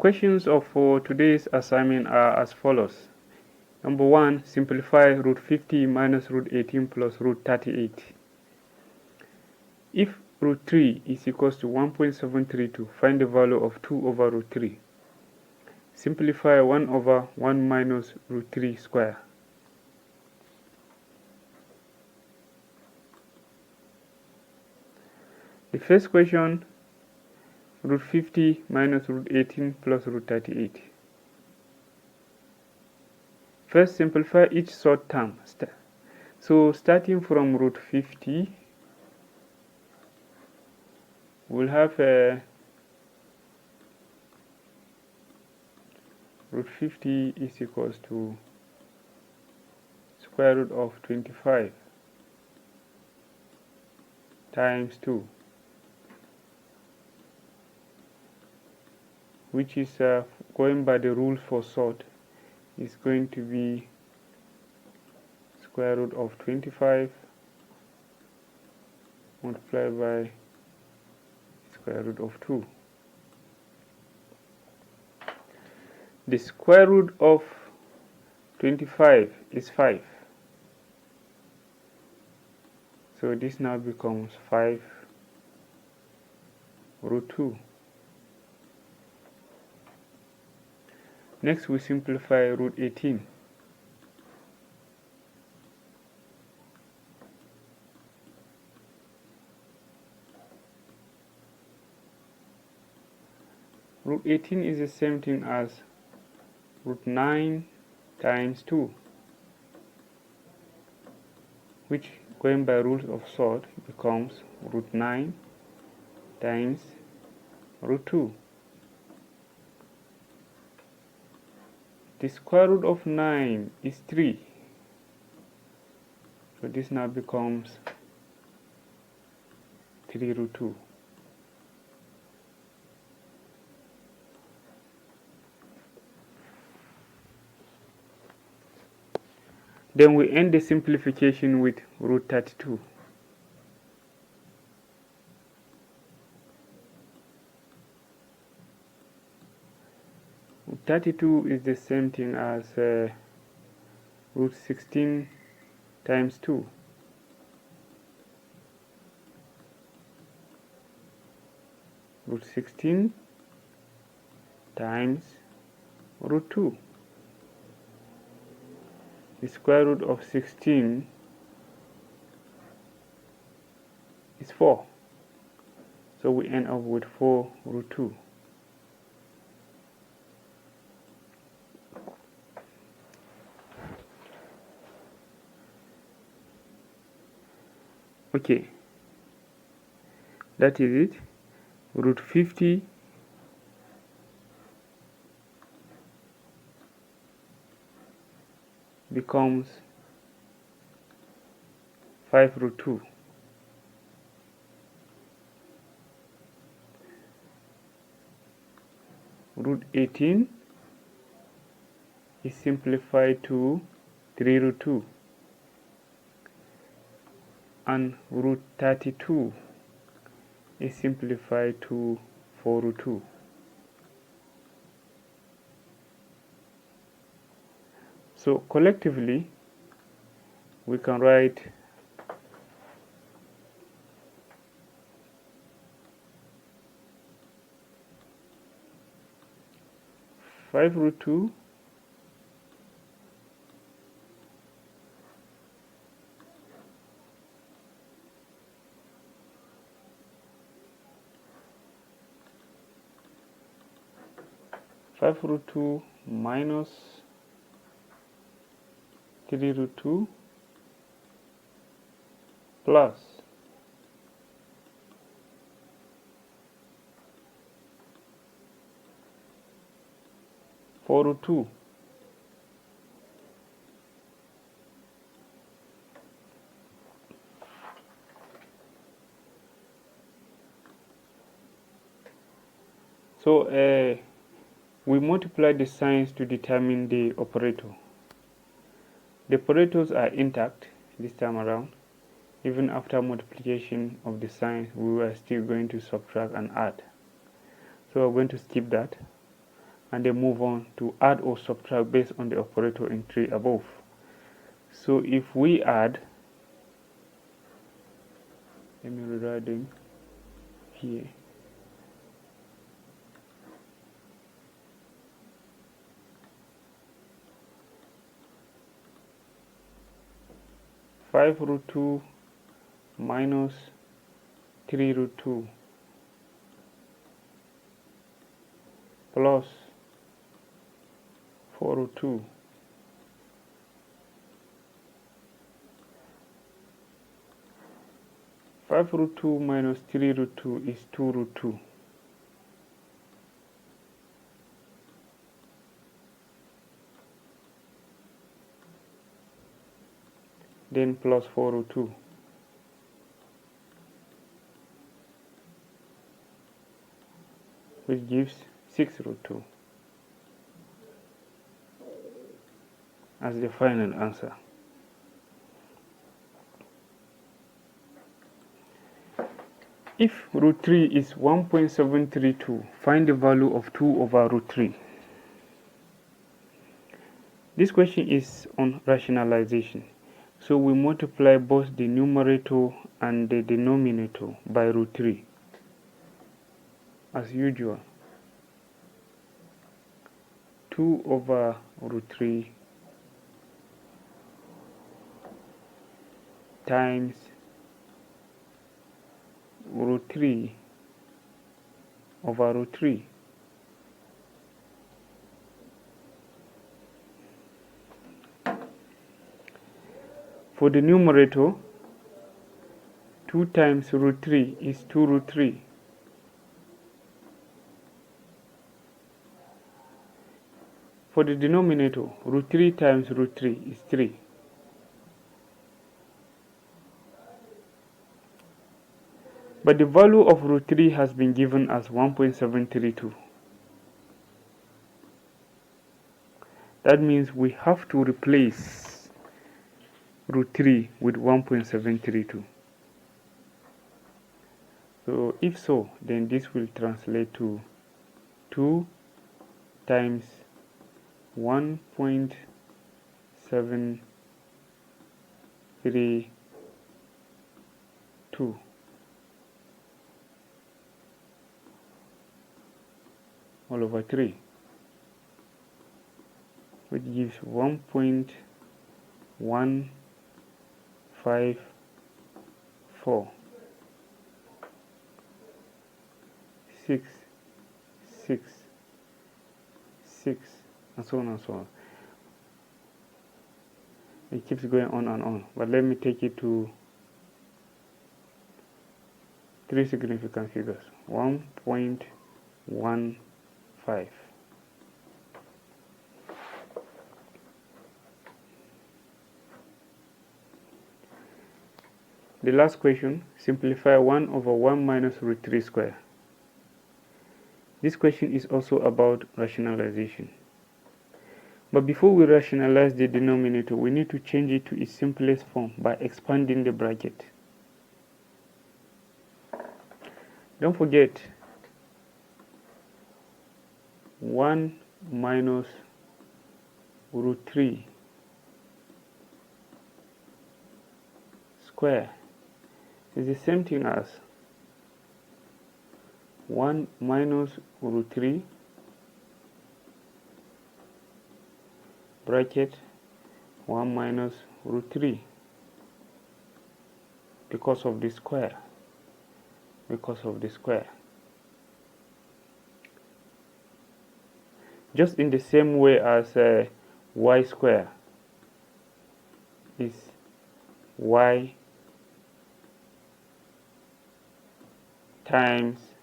questions for today's assignment are as follows. Number 1, simplify root 50 minus root 18 plus root 38. If root 3 is equals to 1.732, find the value of 2 over root 3. Simplify 1 over 1 minus root 3 square. The first question, root 50 minus root 18 plus root 38. First, simplify each short term. So starting from root 50, we'll have root 50 is equals to square root of 25 times 2, which is going by the rules for sort, is going to be square root of 25 multiplied by square root of 2. The square root of 25 is 5. So this now becomes 5 root 2. Next we simplify root 18. Root 18 is the same thing as root 9 times 2, which going by rules of sort becomes root 9 times root 2. The square root of 9 is 3. So this now becomes 3 root 2. Then we end the simplification with root 32. Root 32 is the same thing as root 16 times 2. Root 16 times root 2. The square root of 16 is 4. So we end up with 4 root 2. Okay, that is it. Root 50 becomes 5 root 2. Root 18 is simplified to 3 root 2. And root 32 is simplified to 4 root 2. So collectively we can write five root 2 5 root 2 minus 3 root 2 plus 4 root 2. So we multiply the signs to determine the operator. The operators are intact this time around. Even after multiplication of the signs, we were still going to subtract and add. So we're going to skip that. and then move on to add or subtract based on the operator in 3 above. So if we add, let me rewrite them here. Five root 2 minus 3 root 2 plus 4 root 2 5 root 2 minus 3 root 2 is 2 root 2. Then plus 4 root 2. Which gives 6 root 2 as the final answer. If root 3 is 1.732, find the value of 2 over root 3. This question is on rationalization. So we multiply both the numerator and the denominator by root 3 as usual. 2 over root 3 times root 3 over root 3. For the numerator, 2 times root 3 is 2 root 3. For the denominator, root 3 times root 3 is 3. But the value of root 3 has been given as 1.732. That means we have to replace root 3 with 1.732. So if so, then this will translate to 2 times 1.732 all over 3, which gives 1.154. 6, 6, 6, and so on and so on. It keeps going on and on, but let me take it to 3 significant figures. 1.15. The last question, simplify 1 over 1 minus root 3 square. This question is also about rationalization. But before we rationalize the denominator, we need to change it to its simplest form by expanding the bracket. Don't forget, 1 minus root 3 square is the same thing as 1 minus root 3 bracket 1 minus root 3 because of the square. Just in the same way as y square is y times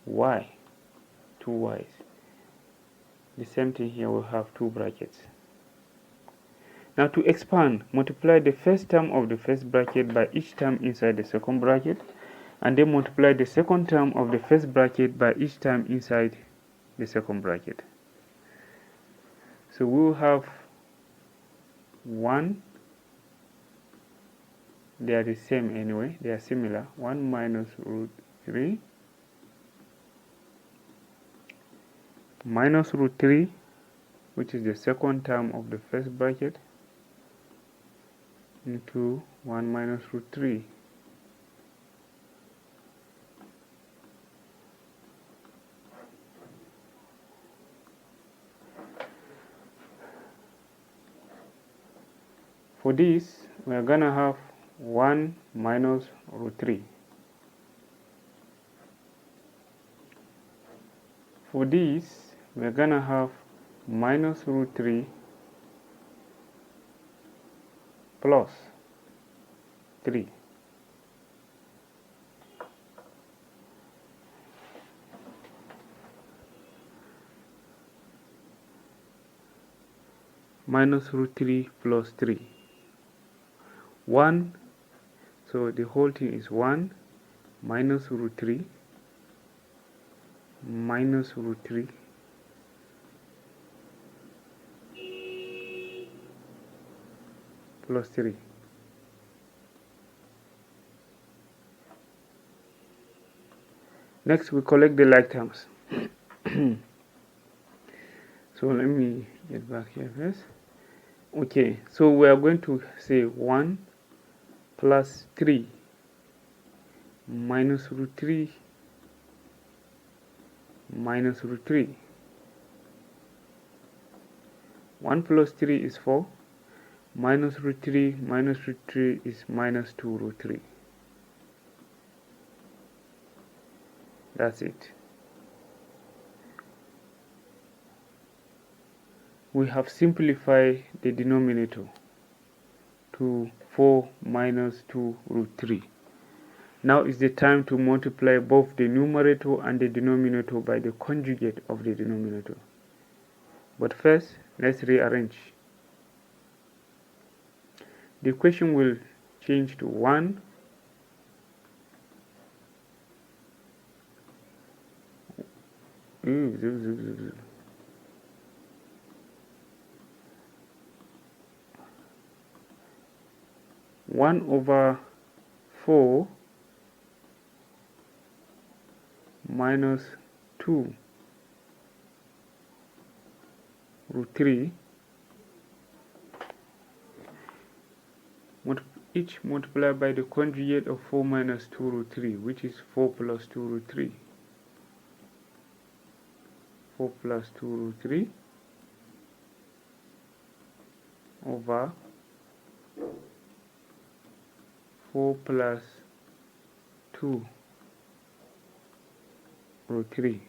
y, 2 y's. The same thing here, we'll have 2 brackets. Now to expand, multiply the first term of the first bracket by each term inside the second bracket, and then multiply the second term of the first bracket by each term inside the second bracket. So we will have 1, they are the same anyway, they are similar, 1 minus root 3 minus root 3, which is the second term of the first bracket, into 1 minus root 3. For this, we are gonna have 1 minus root 3. For this, we are gonna have minus root 3 plus 3. Minus root 3 plus 3. 1, so the whole thing is 1 minus root 3 minus root 3 plus 3. Next, we collect the like terms. So let me get back here first. Okay, so we are going to say 1 plus 3 minus root 3 minus root 3. 1 plus 3 is 4, minus root 3 minus root 3 is minus 2 root 3. That's it. We have simplified the denominator to 4 minus 2 root 3. Now is the time to multiply both the numerator and the denominator by the conjugate of the denominator. But first, let's rearrange. The equation will change to 1 1 over 4 minus 2 root 3, each multiplied by the conjugate of 4 minus 2 root 3, which is 4 plus 2 root 3. 4 plus 2 root 3 over 4 plus 2 root 3.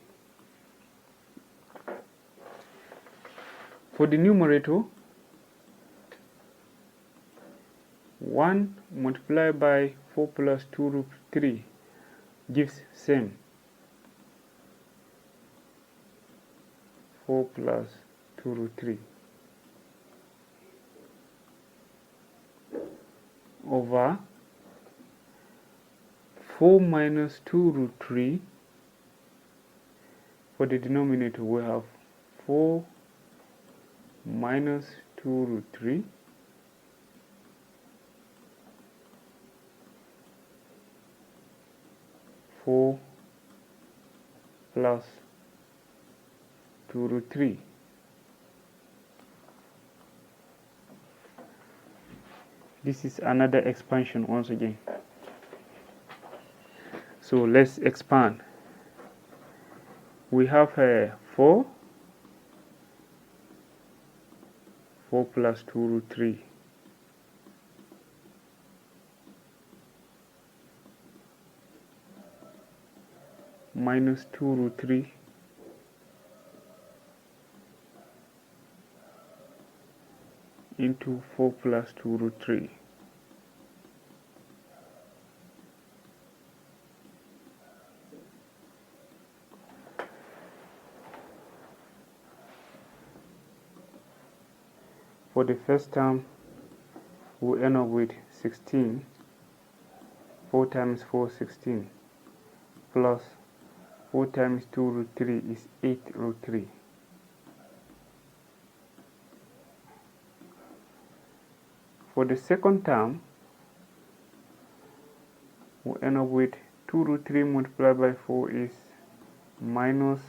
For the numerator, 1 multiplied by 4 plus 2 root 3 gives same 4 plus 2 root 3 over 4 minus 2 root 3. For the denominator, we have 4 minus 2 root 3 4 plus 2 root 3. This is another expansion once again. So let's expand. We have 4 plus 2 root 3 minus 2 root 3 into 4 plus 2 root 3. For the first term, we end up with 16. 4 times 4, 16, plus 4 times 2 root 3 is 8 root 3. For the second term, we end up with 2 root 3 multiplied by 4 is minus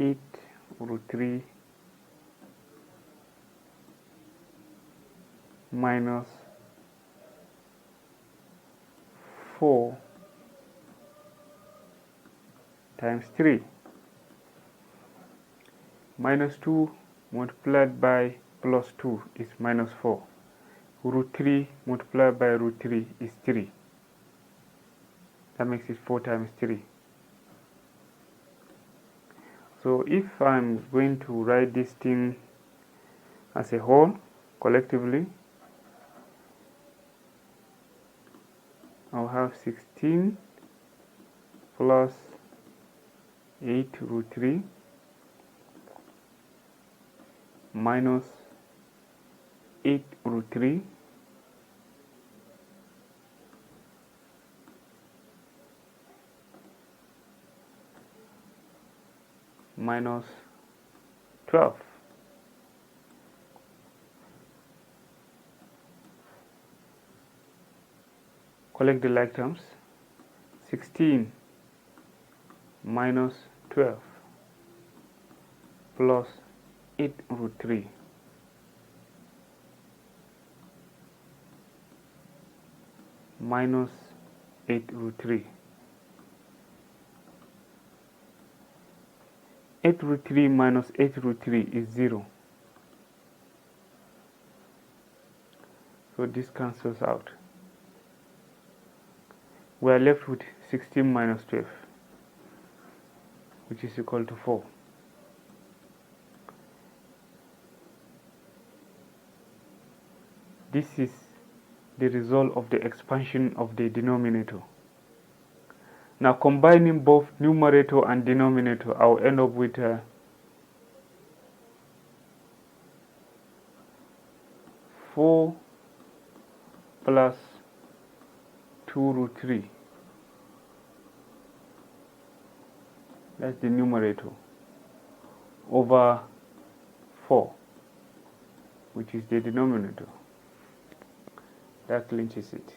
8 root 3 minus 4 times 3. Minus 2 multiplied by plus 2 is minus 4. Root 3 multiplied by root 3 is 3. That makes it 4 times 3. So if I'm going to write this thing as a whole, collectively, I'll have 16 plus 8 root 3 minus 8 root 3 minus 12. Collect the like terms. 16 minus 12 plus 8 root 3 minus 8 root 3. 8 root 3 minus 8 root 3 is 0. So this cancels out. We are left with 16 minus 12, which is equal to 4. This is the result of the expansion of the denominator. Now combining both numerator and denominator, I'll end up with 4 plus 2 root 3. That's the numerator, over 4, which is the denominator. That clinches it.